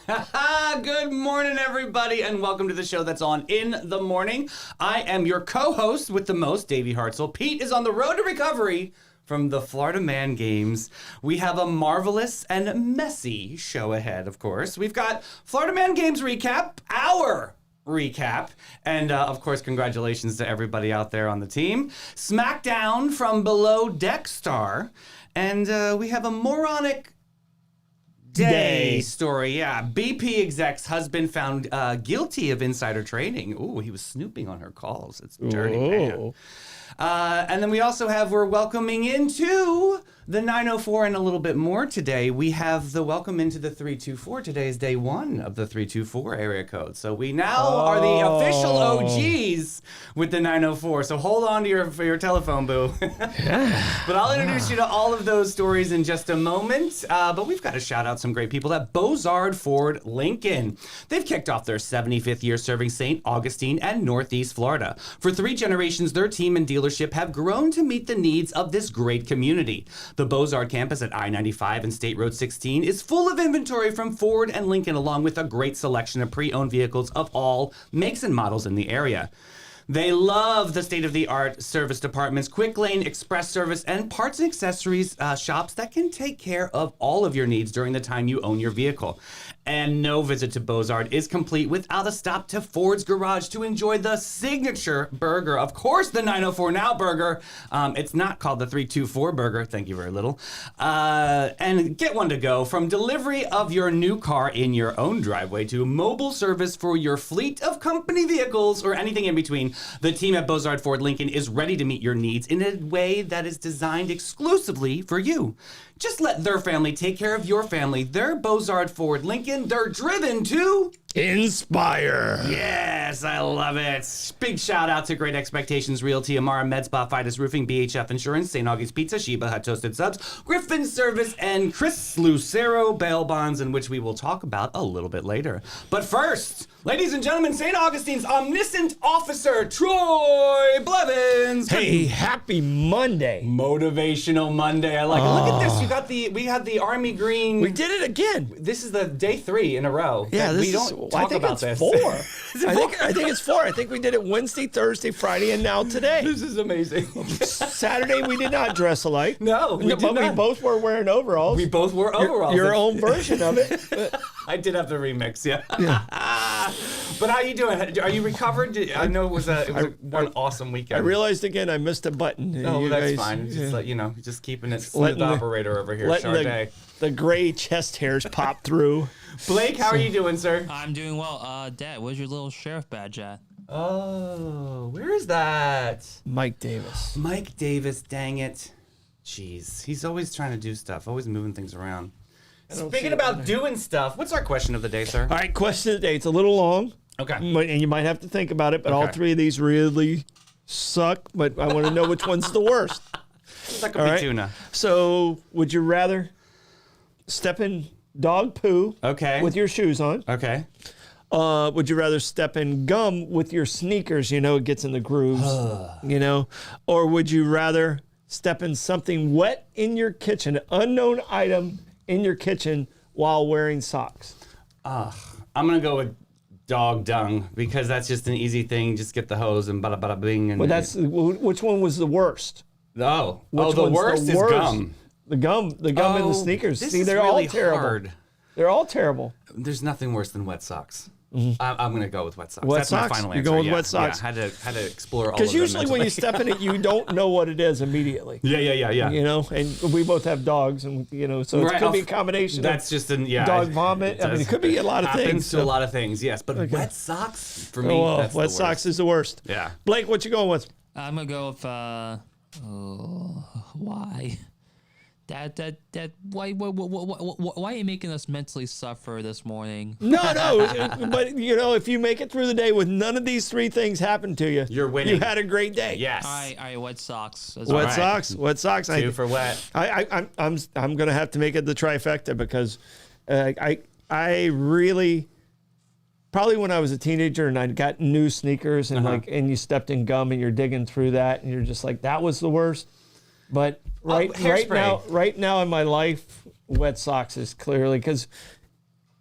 Good morning, everybody, and welcome to the show that's on in the morning. I am your co-host with the most, Davey Hartzell. Pete is on the road to recovery from the Florida Man Games. We have a marvelous and messy show ahead, of course. We've got Florida Man Games recap, our recap, and of course, congratulations to everybody out there on the team. SmackDown from Below Deck Star, and we have a moronic Day story, yeah. BP exec's husband found guilty of insider trading. Ooh, he was snooping on her calls. It's dirty, man. And then we're welcoming into the 904 and a little bit more today. We have the welcome into the 324. Today is day one of the 324 area code. So we now are the official OGs with the 904. So hold on to your telephone, boo. But I'll introduce you to all of those stories in just a moment. But we've got to shout out some great people at Bozard Ford Lincoln. They've kicked off their 75th year serving St. Augustine and Northeast Florida. For 3 generations, their team and dealership have grown to meet the needs of this great community. The Bozard campus at I-95 and State Road 16 is full of inventory from Ford and Lincoln, along with a great selection of pre-owned vehicles of all makes and models in the area. They love the state-of-the-art service departments, quick lane, express service, and parts and accessories shops that can take care of all of your needs during the time you own your vehicle. And no visit to Bozard is complete without a stop to Ford's Garage to enjoy the signature burger. Of course, the 904 Now burger. It's not called the 324 burger. Thank you very little. And get one to go. From delivery of your new car in your own driveway to mobile service for your fleet of company vehicles or anything in between, the team at Bozard Ford Lincoln is ready to meet your needs in a way that is designed exclusively for you. Just let their family take care of your family. They're Bozard Ford Lincoln. They're driven to inspire. Yes, I love it. Big shout out to Great Expectations Realty, Amara Med Spa, Fidus Roofing, BHF Insurance, St. Augie's Pizza, Sheba Hut Toasted Subs, Griffin Service, and Chris Lucero Bail Bonds, in which we will talk about a little bit later. But first, ladies and gentlemen, St. Augustine's omniscient officer, Troy Blevins. Hey, happy Monday. Motivational Monday. I like it. Look at this. We had the Army Green. We did it again. This is the day 3 in a row. Yeah, we don't talk about this. 4. I think it's 4. I think we did it Wednesday, Thursday, Friday, and now today. This is amazing. Saturday we did not dress alike. No, we did but not. We both were wearing overalls. We both wore overalls. Your own version of it. I did have the remix, yeah. But how you doing? Are you recovered? I know it was one awesome weekend. I realized again I missed a button. Oh, that's fine. It's just like, just keeping it smooth operator over here, Charday. The gray chest hairs pop through. Blake, how are you doing, sir? I'm doing well. Dad, where's your little sheriff badge at? Oh, where is that? Mike Davis. Mike Davis, dang it. Jeez, he's always trying to do stuff, always moving things around. Speaking about doing stuff, what's our question of the day, sir? All right, question of the day. It's a little long. Okay. And you might have to think about it, but all 3 of these really suck, but I want to know which one's the worst. That could be tuna. So, would you rather step in dog poo with your shoes on? Okay. Would you rather step in gum with your sneakers, it gets in the grooves, Or would you rather step in something wet in your kitchen, an unknown item in your kitchen while wearing socks? I'm going to go with dog dung because that's just an easy thing. Just get the hose and bada bada bing. And which one was the worst? The worst is gum. The gum in the sneakers. See, they're really all terrible. Hard. They're all terrible. There's nothing worse than wet socks. Mm-hmm. I'm going to go with wet socks. Wet That's socks? my final answer. You're going with wet socks? Yeah, had to explore all of them. Because usually when you step in it, you don't know what it is immediately. Yeah. And we both have dogs, and so it could be a combination. That's just dog vomit. It could be a lot of things. Happens to a lot of things, yes. But wet socks for me, that's the wet worst. socks is the worst. Yeah. Blake, what you going with? I'm gonna go with why? Dad, why are you making us mentally suffer this morning? No, but if you make it through the day with none of these 3 things happen to you, you're winning. You had a great day. Yes. All right, wet socks. Wet socks. 2 for wet. I'm gonna have to make it the trifecta because I really probably when I was a teenager and I got new sneakers and and you stepped in gum and you're digging through that and you're just like that was the worst. But right now in my life, wet socks is clearly because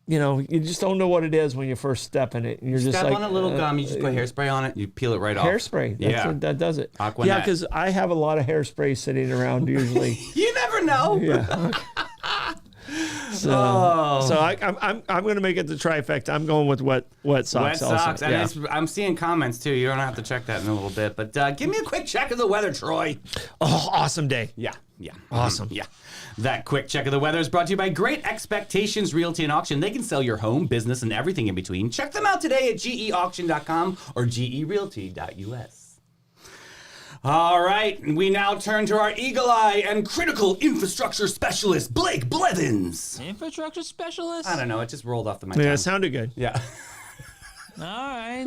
you just don't know what it is when you first step in it. And you're just Step like, on a little gum, you just put hairspray on it, you peel it right off. hairspray. That does it. Aquanet. Yeah, because I have a lot of hairspray sitting around usually. You never know. Yeah. So I'm going to make it the trifecta. I'm going with wet socks. Wet socks. Also. And I'm seeing comments too. You don't have to check that in a little bit. But give me a quick check of the weather, Troy. Oh, awesome day. Yeah. Awesome. Yeah. That quick check of the weather is brought to you by Great Expectations Realty and Auction. They can sell your home, business, and everything in between. Check them out today at geauction.com or gerealty.us. All right, we now turn to our eagle eye and critical infrastructure specialist, Blake Blevins. Infrastructure specialist? I don't know, it just rolled off the mic. Yeah, it sounded good. Yeah. All right.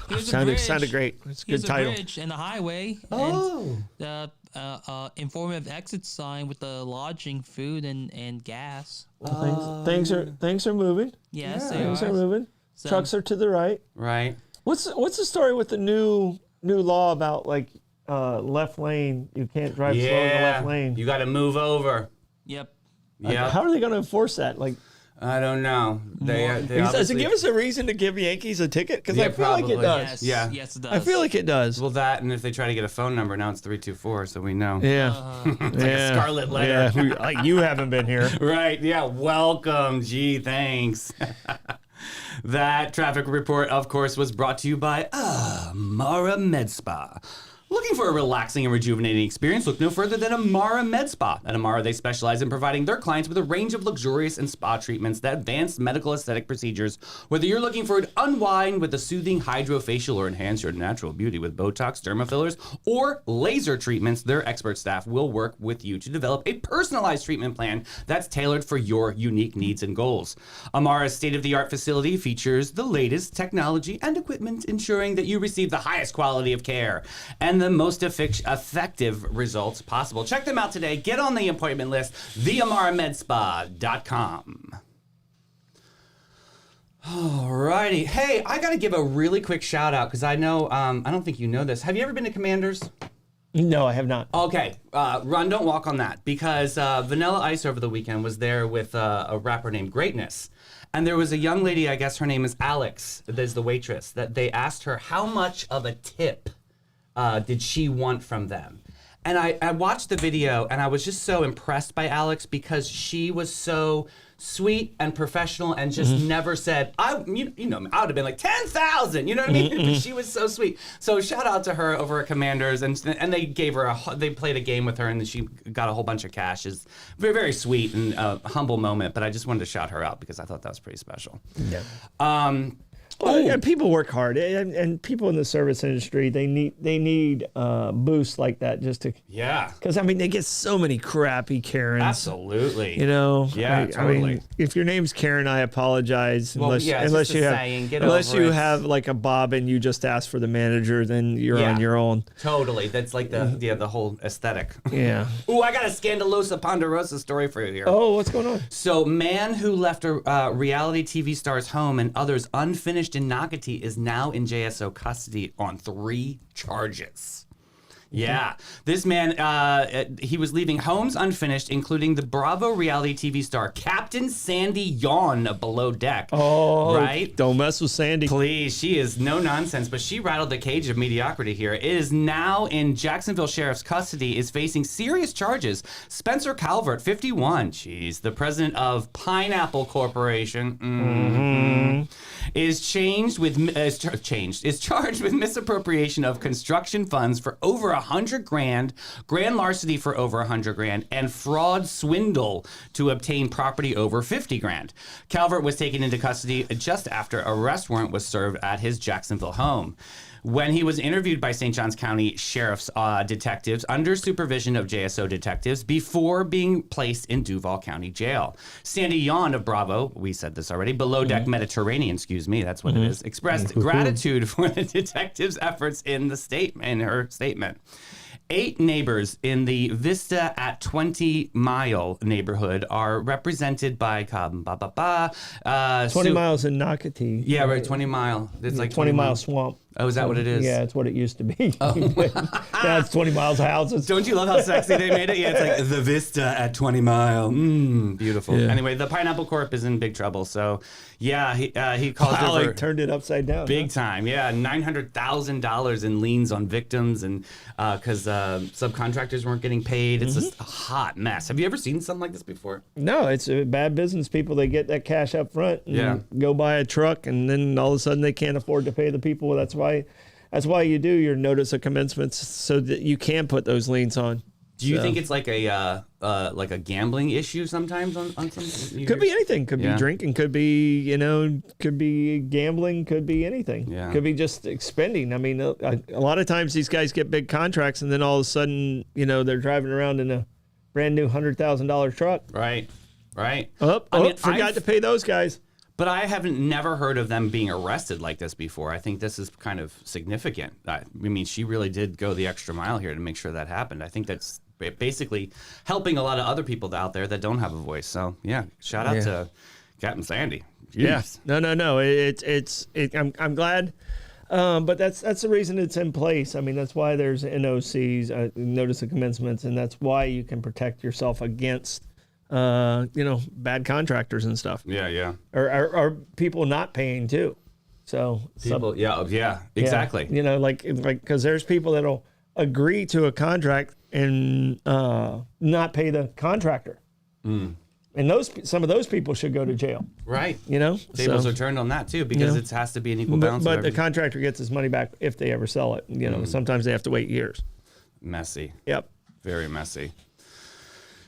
Here's Sounded great. It's a good title. A bridge and a highway. Oh. And the informative exit sign with the lodging, food, and gas. Things are moving. Yes, Things are moving. So- Trucks are to the right. Right. What's the story with the new law about like left lane? You can't drive slow in the left lane. You got to move over. Yep. Yeah. How are they going to enforce that? Like, I don't know. They does it obviously- give us a reason to give Yankees a ticket? Because Yeah, I feel like it probably. does. Yes. Yeah. Yes, it does. I feel like it does. Well, that, and if they try to get a phone number, now it's 324, so we know. Yeah. It's like a scarlet letter. Yeah. Like you haven't been here. Right, yeah, welcome. Gee, thanks. That traffic report, of course, was brought to you by Amara Med Spa. Looking for a relaxing and rejuvenating experience? Look no further than Amara Med Spa. At Amara, they specialize in providing their clients with a range of luxurious and spa treatments that advance medical aesthetic procedures. Whether you're looking for an unwind with a soothing hydrofacial or enhance your natural beauty with Botox, dermafillers, or laser treatments, their expert staff will work with you to develop a personalized treatment plan that's tailored for your unique needs and goals. Amara's state-of-the-art facility features the latest technology and equipment, ensuring that you receive the highest quality of care and the most effective results possible. Check them out today. Get on the appointment list, theamaramedspa.com. Alrighty. Hey, I got to give a really quick shout out because I know, I don't think you know this. Have you ever been to Commanders? No, I have not. Okay, run, don't walk on that, because Vanilla Ice over the weekend was there with a rapper named Greatness. And there was a young lady, I guess her name is Alex, there's the waitress, that they asked her how much of a tip did she want from them. And I watched the video and I was just so impressed by Alex because she was so sweet and professional and just never said, you know, I would have been like 10,000, you know what I mean? But she was so sweet. So shout out to her over at Commanders, and they gave her they played a game with her and she got a whole bunch of cash. It's very, very sweet and humble moment, but I just wanted to shout her out because I thought that was pretty special. Yeah. And people work hard, and people in the service industry, they need boosts like that just to. Yeah. Because I mean, they get so many crappy Karens. Absolutely. You know. Yeah, totally. I mean, if your name's Karen, I apologize. Well, unless yeah, it's unless just you a have saying, get unless over you it. have like a Bob and you just ask for the manager, then you're Yeah. on your own. Totally. That's like the whole aesthetic. Yeah. Ooh, I got a Scandalosa Ponderosa story for you here. Oh, what's going on? So, man who left a reality TV star's home and others unfinished in Nocatee is now in JSO custody on 3 charges. Yeah. This man, he was leaving homes unfinished, including the Bravo reality TV star Captain Sandy Yawn of Below Deck. Oh, right? Don't mess with Sandy. Please, she is no nonsense, but she rattled the cage of mediocrity here. It is now in Jacksonville Sheriff's custody, is facing serious charges. Spencer Calvert, 51, the president of Pineapple Corporation, is charged with misappropriation of construction funds for over $100,000, grand larceny for over $100,000, and fraud swindle to obtain property over $50,000. Calvert was taken into custody just after an arrest warrant was served at his Jacksonville home. When he was interviewed by St. Johns County Sheriff's detectives under supervision of JSO detectives before being placed in Duval County Jail. Sandy Yawn of Bravo, we said this already, Below Deck Mediterranean, that's what it is, expressed gratitude for the detectives' efforts in her statement. 8 neighbors in the Vista at 20 Mile neighborhood are represented by 20 miles in Nocatee. Yeah, right, 20 Mile. It's like 20 Mile Swamp. Oh, is that what it is? Yeah, it's what it used to be. Now it's 20 miles of houses. Don't you love how sexy they made it? Yeah, it's like the Vista at 20 Mile. Beautiful. Yeah. Anyway, the Pineapple Corp is in big trouble. So, yeah, he caused Wow, over like turned it upside down. big time. Yeah, $900,000 in liens on victims, and because subcontractors weren't getting paid. It's just a hot mess. Have you ever seen something like this before? No, it's a bad business. People, they get that cash up front and go buy a truck, and then all of a sudden they can't afford to pay the people. That's why you do your notice of commencements, so that you can put those liens on. Do you think it's like a gambling issue sometimes on some? Could be anything. Could be drinking. Could be Could be gambling. Could be anything. Yeah. Could be just expending. I mean, a lot of times these guys get big contracts, and then all of a sudden, they're driving around in a brand new $100,000 truck. Right. Forgot to pay those guys. But I haven't never heard of them being arrested like this before. I think this is kind of significant. I mean, she really did go the extra mile here to make sure that happened. I think that's basically helping a lot of other people out there that don't have a voice. So yeah, shout out to Captain Sandy. Jeez. Yeah, no. I'm glad, but that's the reason it's in place. I mean, that's why there's NOCs, notice of commencements, and that's why you can protect yourself against bad contractors and stuff. Yeah. Or people not paying too. So People, exactly. Because there's people that'll agree to a contract and not pay the contractor. And some of those people should go to jail. Right. Tables are turned on that too, because it has to be an equal balance. But the contractor gets his money back if they ever sell it. Sometimes they have to wait years. Messy. Yep. Very messy.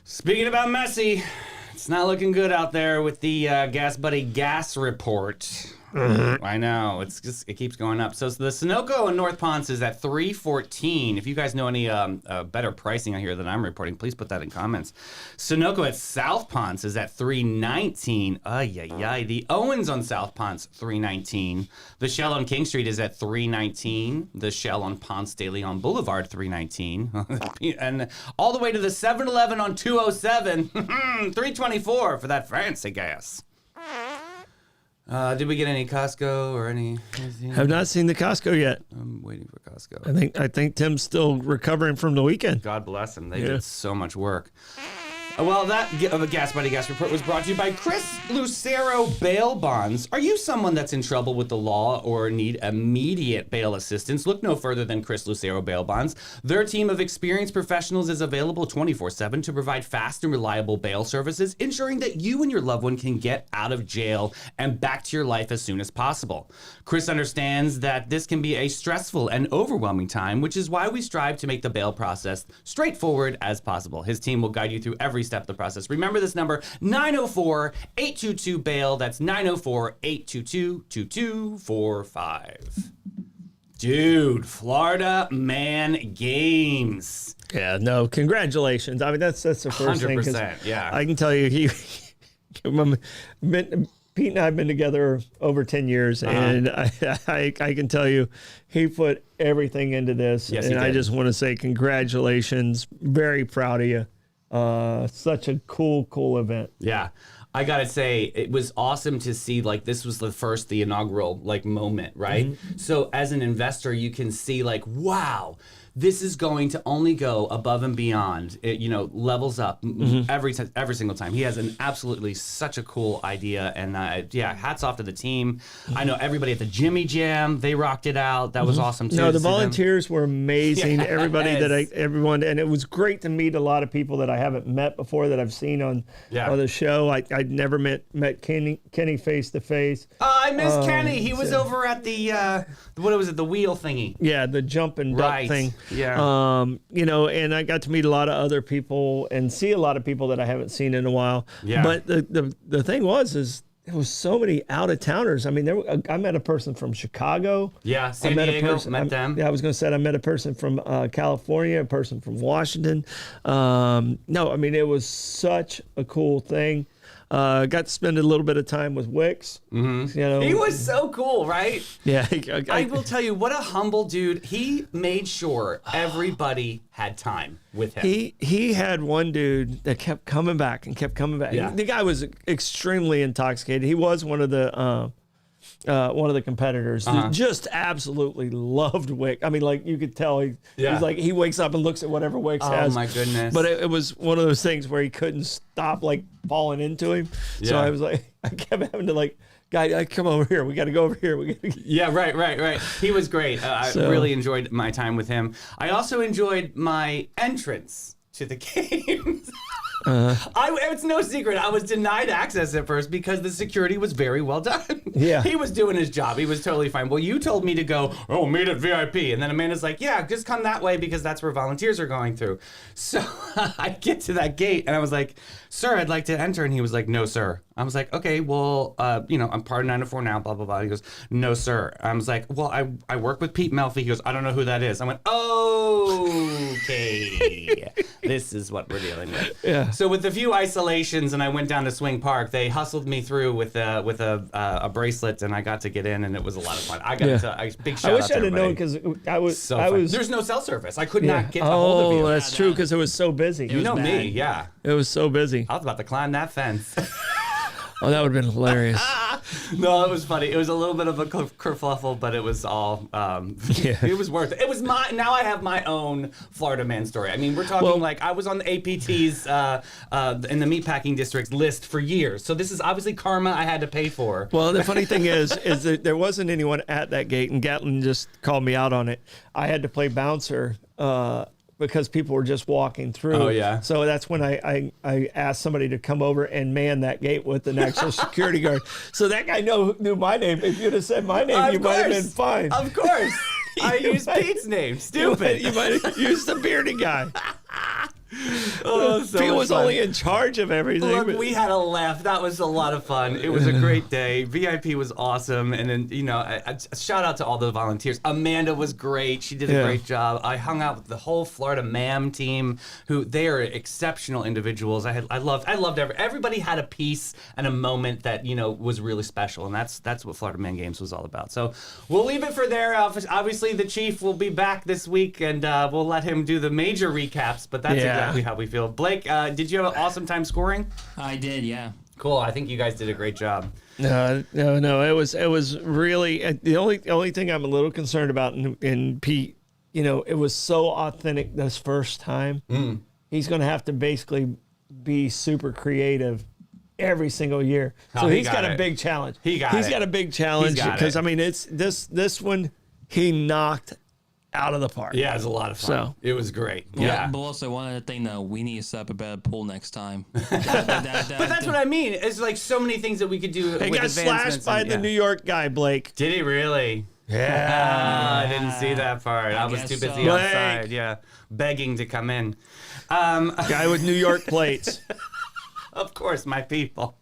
Speaking about messy, it's not looking good out there with the Gas Buddy gas report. I know, it keeps going up. So the Sunoco in North Ponce is at $3.14. If you guys know any better pricing out here than I'm reporting, please put that in comments. Sunoco at South Ponce is at $3.19. The Owens on South Ponce, $3.19. The Shell on King Street is at $3.19. The Shell on Ponce de Leon Boulevard, $3.19. And all the way to the 7-Eleven on 207, $3.24 for that fancy gas. Did we get any Costco or any? Have not seen the Costco yet. I'm waiting for Costco. I think Tim's still recovering from the weekend. God bless him. They did so much work. Well, that Gas Buddy Gas Report was brought to you by Chris Lucero Bail Bonds. Are you someone that's in trouble with the law or need immediate bail assistance? Look no further than Chris Lucero Bail Bonds. Their team of experienced professionals is available 24/7 to provide fast and reliable bail services, ensuring that you and your loved one can get out of jail and back to your life as soon as possible. Chris understands that this can be a stressful and overwhelming time, which is why we strive to make the bail process straightforward as possible. His team will guide you through every step of the process. Remember this number, 904-822-BAIL. That's 904-822-2245. Dude, Florida Man Games. Yeah, no, congratulations. I mean, that's the first thing. 100%, yeah. I can tell you, Pete and I have been together over 10 years, and I can tell you, he put everything into this. Yes, and he I did. just want to say congratulations. Very proud of you. Such a cool event. Yeah. I gotta say, it was awesome to see, this was the inaugural, moment, right? Mm-hmm. So as an investor, you can see, wow, this is going to only go above and beyond. It, levels up every single time. He has such a cool idea, and hats off to the team. I know everybody at the Jimmy Jam, they rocked it out. That was awesome too. No, the to see them. volunteers were amazing. Yes. Everyone, and it was great to meet a lot of people that I haven't met before that I've seen on the show. I'd never met Kenny face to face. I miss Kenny. He was over at the what was it? The wheel thingy. Yeah, the jump and duck thing. Yeah. And I got to meet a lot of other people and see a lot of people that I haven't seen in a while. Yeah. But the thing is there was so many out of towners. I mean, I met a person from Chicago. Yeah, San Diego, met them. Yeah, I was going to say I met a person from California, a person from Washington. No, I mean, it was such a cool thing. Got to spend a little bit of time with Wicks. Mm-hmm. He was so cool, right? Yeah. I will tell you, what a humble dude. He made sure everybody had time with him. He had one dude that kept coming back and kept coming back. Yeah. The guy was extremely intoxicated. He was one of the one of the competitors, just absolutely loved Wick. I mean, like you could tell he's like he wakes up and looks at whatever Wicks has. Oh my goodness! But it was one of those things where he couldn't stop like falling into him. So I was like, I kept having to like. Guy, come over here. We got to go over here. Yeah, right. He was great. I really enjoyed my time with him. I also enjoyed my entrance to the games. It's no secret. I was denied access at first because the security was very well done. Yeah. He was doing his job. He was totally fine. Well, you told me to go, meet at VIP. And then Amanda's like, yeah, just come that way because that's where volunteers are going through. So I get to that gate and I was like, sir, I'd like to enter. And he was like, no, sir. I was like, okay, well, I'm part of 904 now, blah, blah, blah. He goes, no, sir. I was like, well, I work with Pete Melfi. He goes, I don't know who that is. I went, okay. This is what we're dealing with. Yeah. So with a few isolations, and I went down to Swing Park, they hustled me through with a bracelet, and I got to get in, and it was a lot of fun. I got a big shout out to everybody. I wish I'd have known because I was. There's no cell service. I could not get a hold of you. Oh, that's true because it was so busy. You know me, yeah. It was so busy. I was about to climb that fence. Oh, that would have been hilarious. No, it was funny. It was a little bit of a kerfluffle, but it was all. It was worth it. It was now I have my own Florida man story. I mean, we're talking like I was on the APT's in the meatpacking district's list for years. So this is obviously karma I had to pay for. Well, the funny thing is that there wasn't anyone at that gate, and Gatlin just called me out on it. I had to play bouncer. Because people were just walking through. Oh, yeah. So that's when I asked somebody to come over and man that gate with an actual security guard. So that guy knew my name. If you'd have said my name, you might have been fine. Of course. I used Pete's name. Stupid. You might have used the bearded guy. Oh, so Pete was fun. only in charge of everything. Look, we had a laugh. That was a lot of fun. It was a great day. VIP was awesome. And then, a shout out to all the volunteers. Amanda was great. She did a great job. I hung out with the whole Florida MAM team, who they are exceptional individuals. I loved everybody had a piece and a moment that, was really special. And that's what Florida Man Games was all about. So we'll leave it for there. Obviously, the Chief will be back this week, and we'll let him do the major recaps. But that's exactly how we feel. Blake, did you have an awesome time scoring? I did, yeah. Cool. I think you guys did a great job. No. It was really the only thing I'm a little concerned about in Pete. It was so authentic this first time. He's going to have to basically be super creative every single year. So he's got a big challenge. He's got a big challenge because I mean it's this one he knocked out of the park. Yeah, it was a lot of fun. So it was great. Yeah, but also one other thing though, we need to set up a better pool next time. But that's what I mean. It's like so many things that we could do. He got slashed by the New York guy, Blake. Did he really? Yeah. I didn't see that part. I was too busy outside. Yeah, begging to come in. Guy with New York plates. Of course, my people.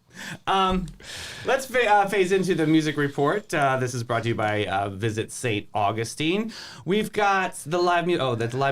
Let's phase into the music report. This is brought to you by Visit St. Augustine. We've got the live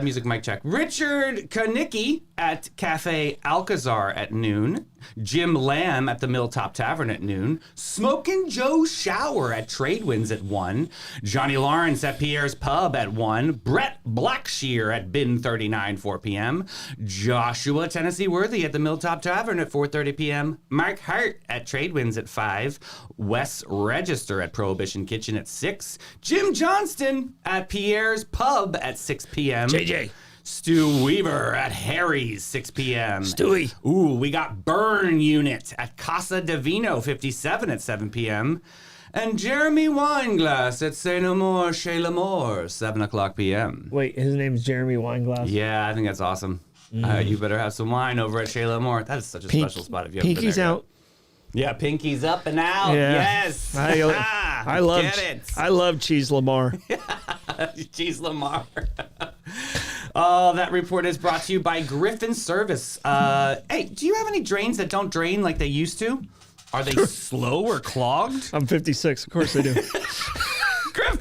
music mic check. Richard Kanicki at Cafe Alcazar at noon. Jim Lamb at the Milltop Tavern at noon. Smokin' Joe Shower at Tradewinds at 1. Johnny Lawrence at Pierre's Pub at 1. Brett Blackshear at Bin 39, 4 p.m. Joshua Tennessee Worthy at the Milltop Tavern at 4:30 p.m. Mark Hart at Tradewinds at 5. Wes Register at Prohibition Kitchen at 6. Jim Johnston at Pierre's Pub at 6 p.m. JJ. Stu Weaver at Harry's, 6 p.m. Stewie. Ooh, we got Burn Unit at Casa Divino, 57 at 7 p.m. And Jeremy Wineglass at Say No More, Chez L'Amour, 7 o'clock p.m. Wait, his name's Jeremy Wineglass? Yeah, I think that's awesome. You better have some wine over at Chez L'Amour. That is such a special spot if you haven't been Pinky's there out. Yeah, Pinky's up and out. Yeah. Yes. I love Cheese Lamar. Cheese Lamar. Oh, that report is brought to you by Griffin Service. Hey, do you have any drains that don't drain like they used to? Are they slow or clogged? I'm 56. Of course I do.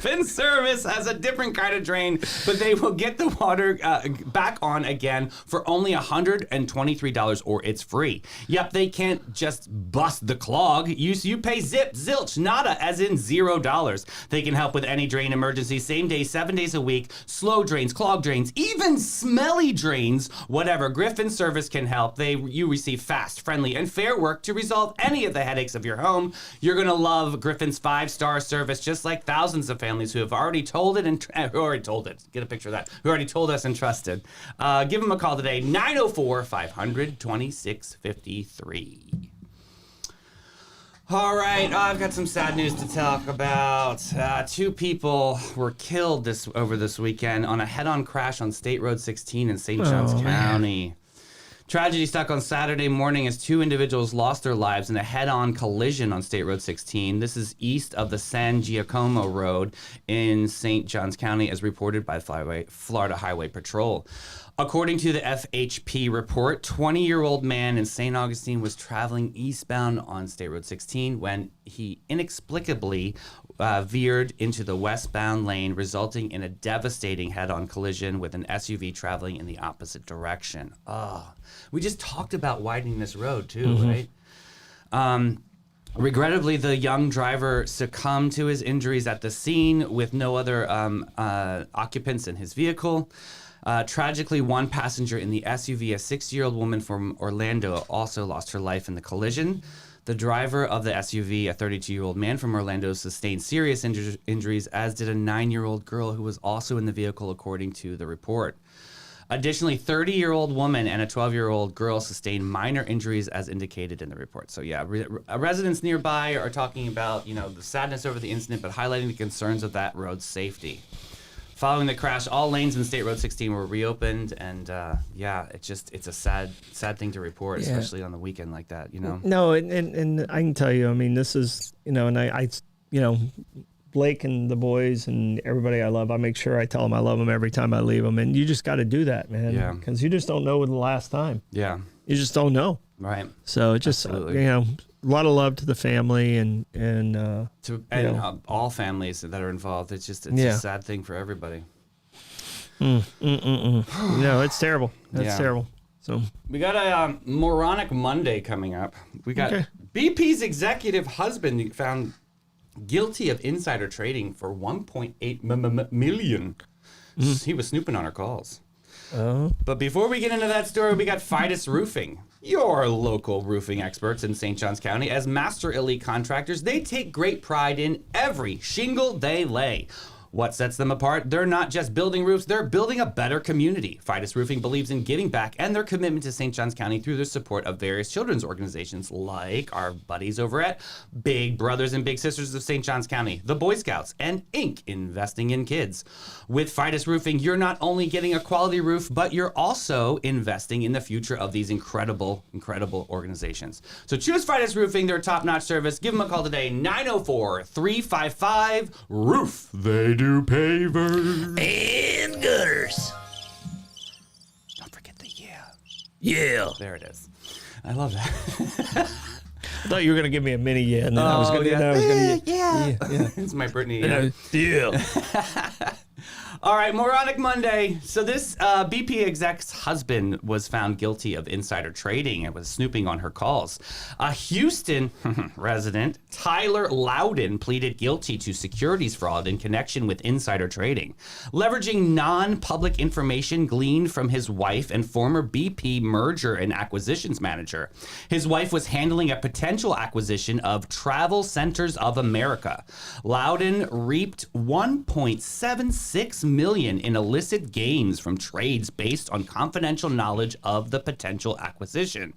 Griffin Service has a different kind of drain, but they will get the water back on again for only $123 or it's free. Yep, they can't just bust the clog. You pay zip, zilch, nada, as in $0. They can help with any drain emergency, same day, 7 days a week, slow drains, clog drains, even smelly drains, whatever. Griffin Service can help. You receive fast, friendly, and fair work to resolve any of the headaches of your home. You're going to love Griffin's 5-star service, just like thousands of families who have already told it and who already told it. Get a picture of that. Who already told us and trusted. Give them a call today, 904-500-2653. All right, I've got some sad news to talk about. 2 people were killed over this weekend on a head-on crash on State Road 16 in St. Johns County. Tragedy struck on Saturday morning as 2 individuals lost their lives in a head-on collision on State Road 16. This is east of the San Giacomo Road in St. Johns County, as reported by Florida Highway Patrol. According to the FHP report, 20-year-old man in St. Augustine was traveling eastbound on State Road 16 when he inexplicably veered into the westbound lane, resulting in a devastating head-on collision with an SUV traveling in the opposite direction. We just talked about widening this road too, right? Regrettably, the young driver succumbed to his injuries at the scene with no other occupants in his vehicle. Tragically, one passenger in the SUV, a 60-year-old woman from Orlando, also lost her life in the collision. The driver of the SUV, a 32-year-old man from Orlando, sustained serious injuries, as did a 9-year-old girl who was also in the vehicle, according to the report. Additionally, 30-year-old woman and a 12-year-old girl sustained minor injuries, as indicated in the report. So yeah, residents nearby are talking about, the sadness over the incident, but highlighting the concerns of that road's safety. Following the crash, all lanes in State Road 16 were reopened, and it's a sad thing to report, especially on the weekend like that, No, and I can tell you, this is, and I Blake and the boys and everybody I love, I make sure I tell them I love them every time I leave them, and you just got to do that, man. Yeah. Because you just don't know the last time. Yeah. You just don't know. Right. So just a lot of love to the family and all families that are involved. It's a sad thing for everybody. No, it's terrible. That's terrible. So we got a moronic Monday coming up. We got BP's executive husband found guilty of insider trading for $1.8 million. He was snooping on our calls. But before we get into that story, we got Fidus Roofing, your local roofing experts in St. Johns County. As master elite contractors, they take great pride in every shingle they lay. What sets them apart? They're not just building roofs, they're building a better community. Fidus Roofing believes in giving back and their commitment to St. Johns County through their support of various children's organizations like our buddies over at Big Brothers and Big Sisters of St. Johns County, the Boy Scouts, and Inc. Investing in Kids. With Fidus Roofing, you're not only getting a quality roof, but you're also investing in the future of these incredible organizations. So choose Fidus Roofing, their top-notch service. Give them a call today, 904-355-ROOF. They do pavers and gutters. Don't forget the yeah. Yeah. There it is. I love that. I thought you were gonna give me a mini yeah, and then I was gonna yeah. It's my Britney. Yeah. All right, Moronic Monday. So this BP exec's husband was found guilty of insider trading and was snooping on her calls. A Houston resident, Tyler Loudon, pleaded guilty to securities fraud in connection with insider trading, leveraging non-public information gleaned from his wife and former BP merger and acquisitions manager. His wife was handling a potential acquisition of Travel Centers of America. Loudon reaped $1.76 million in illicit gains from trades based on confidential knowledge of the potential acquisition.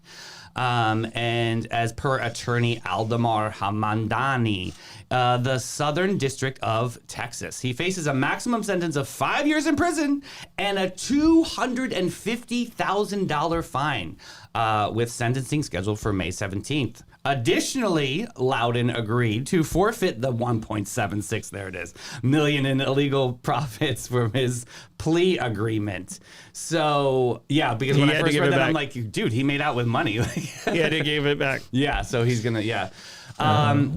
And as per attorney Aldemar Hamandani, the Southern District of Texas, he faces a maximum sentence of 5 years in prison and a $250,000 fine, with sentencing scheduled for May 17th. Additionally, Loudon agreed to forfeit the $1.76 million in illegal profits from his plea agreement. So, yeah, because when I first read that, I'm like, dude, he made out with money. He had to give it back. Yeah, so he's gonna, and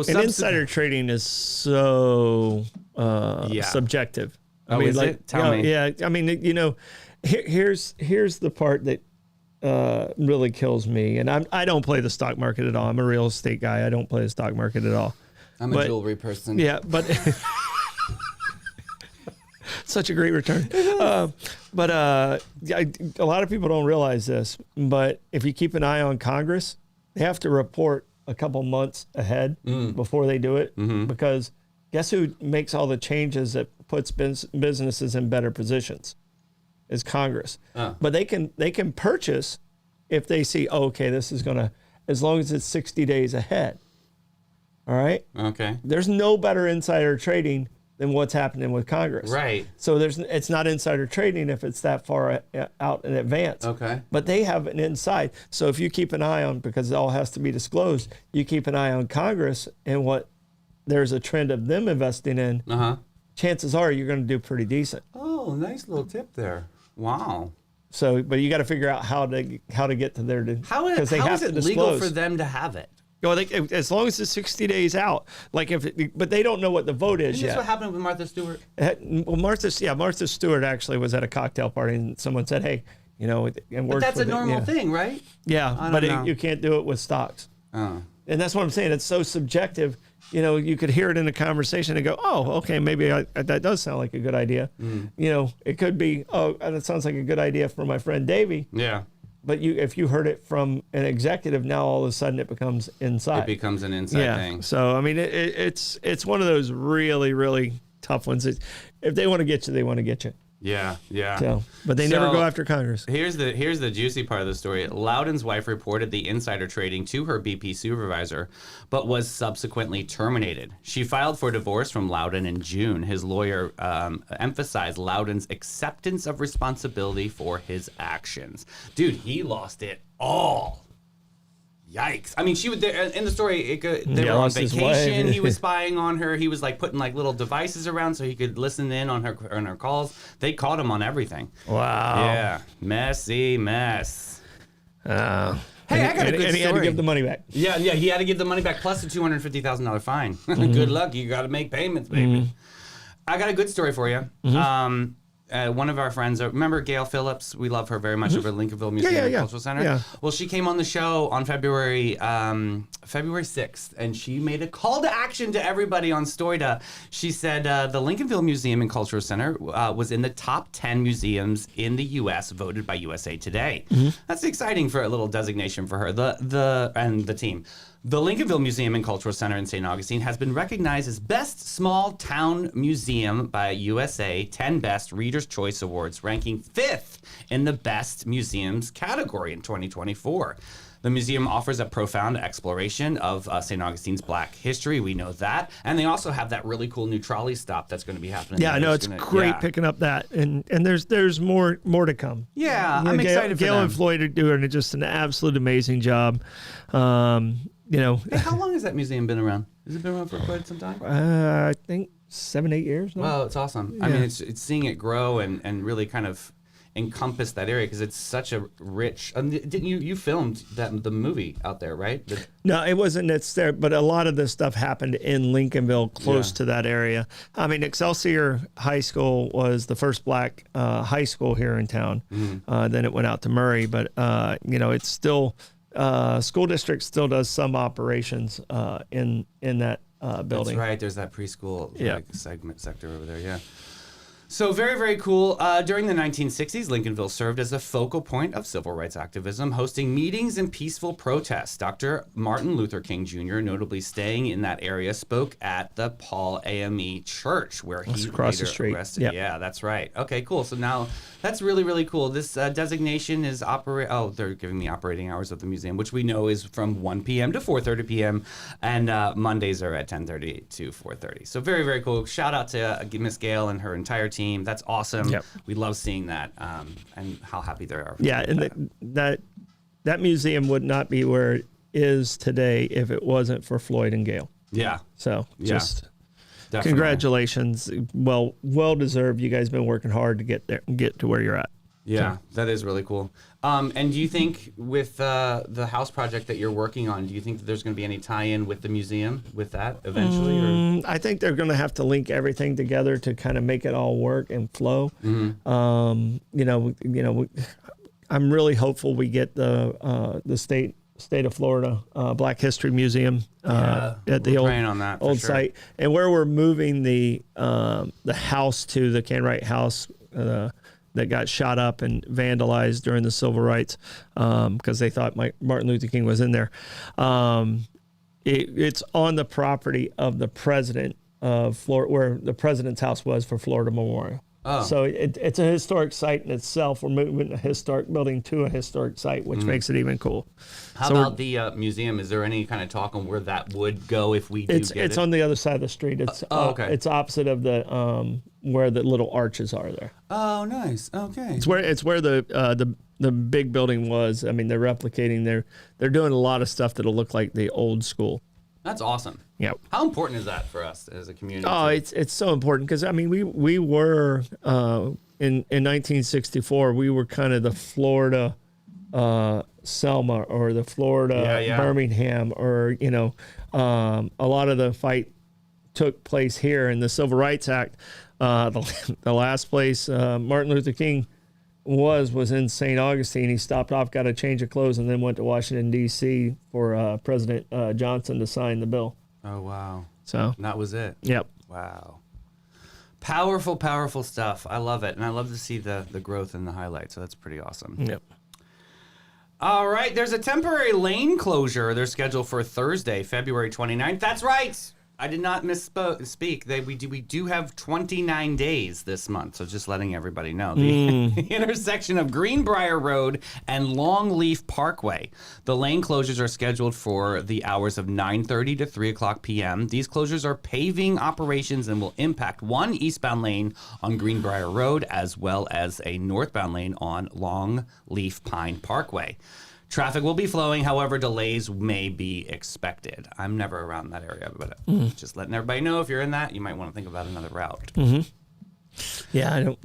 insider trading is so subjective. Oh, is it? Tell me. Yeah, I mean, here's the part that really kills me, and I don't play the stock market at all. I'm a real estate guy. I don't play the stock market at all. I'm a jewelry person. Yeah, but such a great return. But a lot of people don't realize this, but if you keep an eye on Congress, they have to report a couple months ahead before they do it, because guess who makes all the changes that puts businesses in better positions? Is Congress. But they can purchase if they see, oh, okay, this is gonna, as long as it's 60 days ahead. All right. Okay. There's no better insider trading than what's happening with Congress. Right. So it's not insider trading if it's that far out in advance. Okay. But they have an inside. So if you keep an eye on, because it all has to be disclosed, you keep an eye on Congress and what there's a trend of them investing in, chances are you're going to do pretty decent. Oh, nice little tip there. Wow. So, but you got to figure out how to get to their, how is it legal for them to have it? Well, as long as it's 60 days out, like but they don't know what the vote is yet. That's what happened with Martha Stewart. Well, Martha Stewart actually was at a cocktail party and someone said, "Hey, and but that's a normal thing, right? Yeah, but you can't do it with stocks. Oh. And that's what I'm saying. It's so subjective. You could hear it in a conversation and go, "Oh, okay, maybe that does sound like a good idea." It could be, "Oh, that sounds like a good idea for my friend Davey." Yeah. But if you heard it from an executive, now all of a sudden it becomes inside. It becomes an inside thing. So I mean, it's one of those really, really tough ones. If they want to get you, they want to get you. Yeah, yeah. So, but they never go after Congress. Here's the juicy part of the story. Loudon's wife reported the insider trading to her BP supervisor, but was subsequently terminated. She filed for divorce from Loudon in June. His lawyer emphasized Loudon's acceptance of responsibility for his actions. Dude, he lost it all. Yikes. I mean, she would, in the story, they were on vacation. He was spying on her. He was like putting like little devices around so he could listen in on her calls. They caught him on everything. Wow. Yeah. Messy mess. Hey, I got a good story. And he had to give the money back. Yeah, he had to give the money back plus the $250,000 fine. Good luck. You got to make payments, baby. I got a good story for you. One of our friends, remember Gail Phillips? We love her very much over at Lincolnville Museum and Cultural Center. Yeah. Well, she came on the show on February 6th, and she made a call to action to everybody on STOITM. She said the Lincolnville Museum and Cultural Center was in the top 10 museums in the U.S. voted by USA Today. That's exciting for a little designation for her and the team. The Lincolnville Museum and Cultural Center in St. Augustine has been recognized as Best Small Town Museum by USA 10 Best Reader's Choice Awards, ranking 5th in the Best Museums category in 2024. The museum offers a profound exploration of St. Augustine's Black history. We know that. And they also have that really cool new trolley stop that's going to be happening. Yeah, I know. It's great picking up that. And there's more to come. Yeah, I'm excited for them. Gail and Floyd are doing just an absolute amazing job. Hey, how long has that museum been around? Has it been around for quite some time? I think 7-8 years now. Well, it's awesome. Yeah. I mean, it's seeing it grow and really kind of encompass that area because it's such a rich. Didn't you filmed the movie out there, right? No, it wasn't. It's there, but a lot of this stuff happened in Lincolnville, close to that area. I mean, Excelsior High School was the first Black high school here in town. Then it went out to Murray, but it's still. School district still does some operations in that building. That's right. There's that preschool sector over there. Yeah. So very, very cool. During the 1960s, Lincolnville served as a focal point of civil rights activism, hosting meetings and peaceful protests. Dr. Martin Luther King Jr., notably staying in that area, spoke at the Paul AME Church, where he across the street. Arrested. Yep. Yeah, that's right. Okay, cool. So now that's really, really cool. This designation is they're giving me operating hours of the museum, which we know is from 1 p.m. to 4:30 p.m. And Mondays are at 10:30 to 4:30. So very, very cool. Shout out to Miss Gail and her entire team. That's awesome. Yep. We love seeing that and how happy they are. Yeah, and that museum would not be where it is today if it wasn't for Floyd and Gail. Yeah. So just definitely. Congratulations. Well deserved. You guys have been working hard to get to where you're at. Yeah, that is really cool. And do you think with the house project that you're working on, do you think that there's going to be any tie-in with the museum with that eventually? Or? I think they're going to have to link everything together to kind of make it all work and flow. I'm really hopeful we get the state of Florida Black History Museum at the old site, and where we're moving the house to, the Can-Wright house that got shot up and vandalized during the civil rights because they thought Martin Luther King was in there. It's on the property of the president of Florida, where the president's house was for Florida Memorial. Oh. So it's a historic site in itself. We're moving a historic building to a historic site, which makes it even cool. How about the museum? Is there any kind of talk on where that would go if we do get it? It's on the other side of the street. It's okay. It's opposite of the where the little arches are there. Oh, nice. Okay. It's where the big building was. I mean, they're replicating. They're doing a lot of stuff that'll look like the old school. That's awesome. Yeah. How important is that for us as a community? Oh, it's so important because I mean we were in 1964 we were kind of the Florida Selma or the Florida Birmingham, or a lot of the fight took place here in the Civil Rights Act. The last place Martin Luther King was in St. Augustine. He stopped off, got a change of clothes, and then went to Washington, D.C. for President Johnson to sign the bill. Oh, wow. So and that was it. Yep. Wow. Powerful, powerful stuff. I love it. And I love to see the growth and the highlights. So that's pretty awesome. Yep. All right. There's a temporary lane closure. They're scheduled for Thursday, February 29th. That's right. I did not misspeak. We do have 29 days this month, so just letting everybody know. The intersection of Greenbrier Road and Longleaf Parkway. The lane closures are scheduled for the hours of 9:30 to 3 o'clock p.m. These closures are paving operations and will impact one eastbound lane on Greenbrier Road as well as a northbound lane on Longleaf Pine Parkway. Traffic will be flowing, however, delays may be expected. I'm never around that area, but just letting everybody know if you're in that, you might want to think about another route. Yeah, I don't.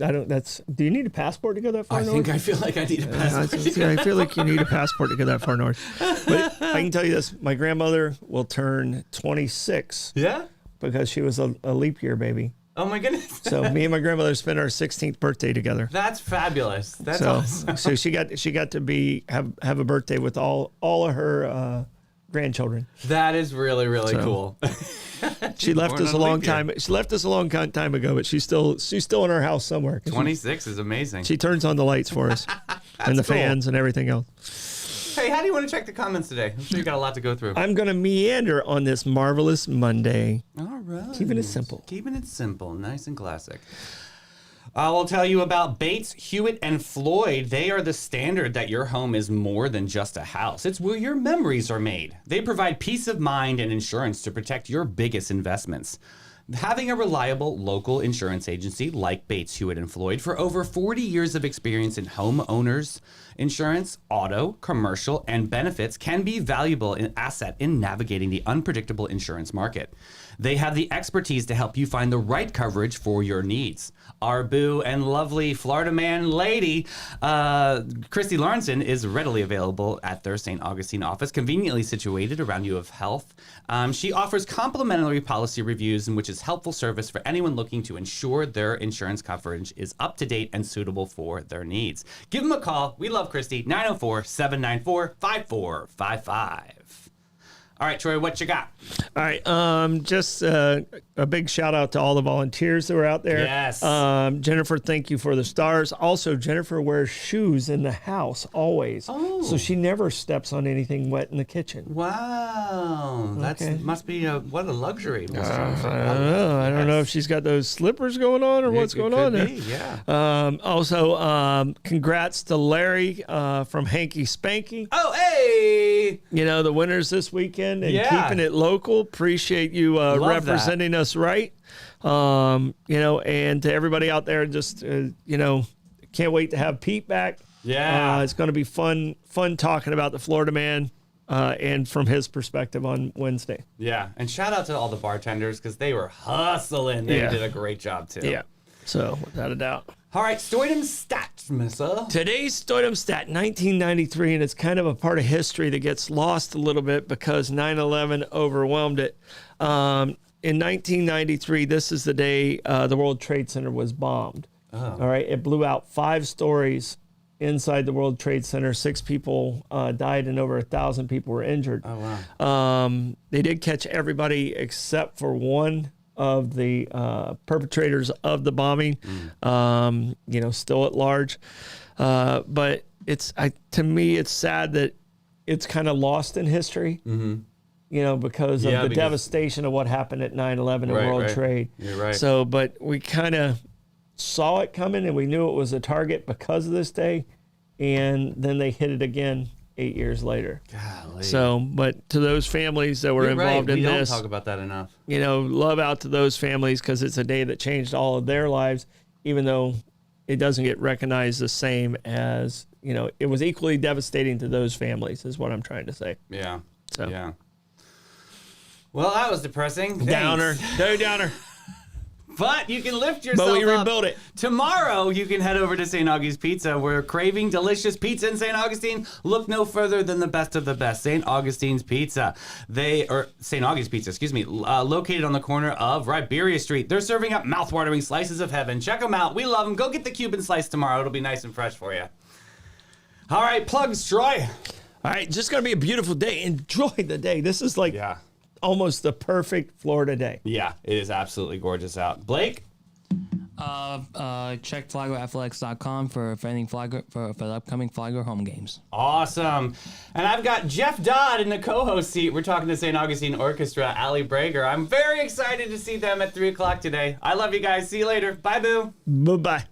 Do you need a passport to go that far north? I feel like I need a passport. I feel like you need a passport to go that far north. But I can tell you this: my grandmother will turn 26. Yeah, because she was a leap year baby. Oh my goodness! So me and my grandmother spent our 16th birthday together. That's fabulous. That's awesome. So she got to have a birthday with all of her grandchildren. That is really, really cool. She left us a long time. She left us a long time ago, but she's still in our house somewhere. 26 is amazing. She turns on the lights for us and the fans and everything else. Hey, how do you want to check the comments today? I'm sure you got a lot to go through. I'm going to meander on this marvelous Monday. All right. Keeping it simple. Keeping it simple. Nice and classic. I will tell you about Bates, Hewitt, and Floyd. They are the standard that your home is more than just a house. It's where your memories are made. They provide peace of mind and insurance to protect your biggest investments. Having a reliable local insurance agency like Bates, Hewitt, and Floyd for over 40 years of experience in homeowners insurance, auto, commercial, and benefits can be valuable asset in navigating the unpredictable insurance market. They have the expertise to help you find the right coverage for your needs. Our boo and lovely Florida man lady, Christy Lawrenson, is readily available at their St. Augustine office, conveniently situated around U of Health. She offers complimentary policy reviews, in which is helpful service for anyone looking to ensure their insurance coverage is up to date and suitable for their needs. Give them a call. We love Christy. 904-794-5455. All right, Troy, what you got? All right, just a big shout out to all the volunteers that were out there. Yes. Jennifer, thank you for the stars. Also, Jennifer wears shoes in the house always. Oh. So she never steps on anything wet in the kitchen. Wow. That must be what a luxury. I don't know if she's got those slippers going on or what's going on there. Yeah. Also, congrats to Larry from Hanky Spanky. Oh, hey! The winners this weekend. And keeping it local. Appreciate you representing us right. And to everybody out there, just can't wait to have Pete back. Yeah, it's going to be fun talking about the Florida man and from his perspective on Wednesday. Yeah, and shout out to all the bartenders because they were hustling. They did a great job too. Yeah, so without a doubt. All right, STOITM stats, Missa. Today's STOITM stat, 1993, and it's kind of a part of history that gets lost a little bit because 9/11 overwhelmed it. In 1993, this is the day the World Trade Center was bombed. All right, it blew out 5 stories inside the World Trade Center. 6 people died and over 1,000 people were injured. Oh, wow. They did catch everybody except for one of the perpetrators of the bombing, still at large. But to me, it's sad that it's kind of lost in history, because of the devastation of what happened at 9/11 and World Trade. You're right. So, but we kind of saw it coming and we knew it was a target because of this day. And then they hit it again 8 years later. Golly. So, but to those families that were involved in this, we don't talk about that enough. love out to those families because it's a day that changed all of their lives, even though it doesn't get recognized the same as, it was equally devastating to those families is what I'm trying to say. Yeah. So. Yeah. Well, that was depressing. Thanks. Downer. No downer. But you can lift yourself But we up. rebuilt it. Tomorrow, you can head over to St. Augustine's Pizza. We're craving delicious pizza in St. Augustine. Look no further than the best of the best. St. Augustine's Pizza. St. Augustine's Pizza, excuse me, located on the corner of Riberia Street. They're serving up mouth-watering slices of heaven. Check them out. We love them. Go get the Cuban slice tomorrow. It'll be nice and fresh for you. All right, plugs, Troy. All right, just going to be a beautiful day. Enjoy the day. This is like almost the perfect Florida day. Yeah, it is absolutely gorgeous out. Blake? Check FlaglerAthletics.com for any Flagler for the upcoming Flagler home games. Awesome. And I've got Jeff Dodd in the co-host seat. We're talking to St. Augustine Orchestra, Allie Brager. I'm very excited to see them at 3 o'clock today. I love you guys. See you later. Bye, boo. Bye-bye.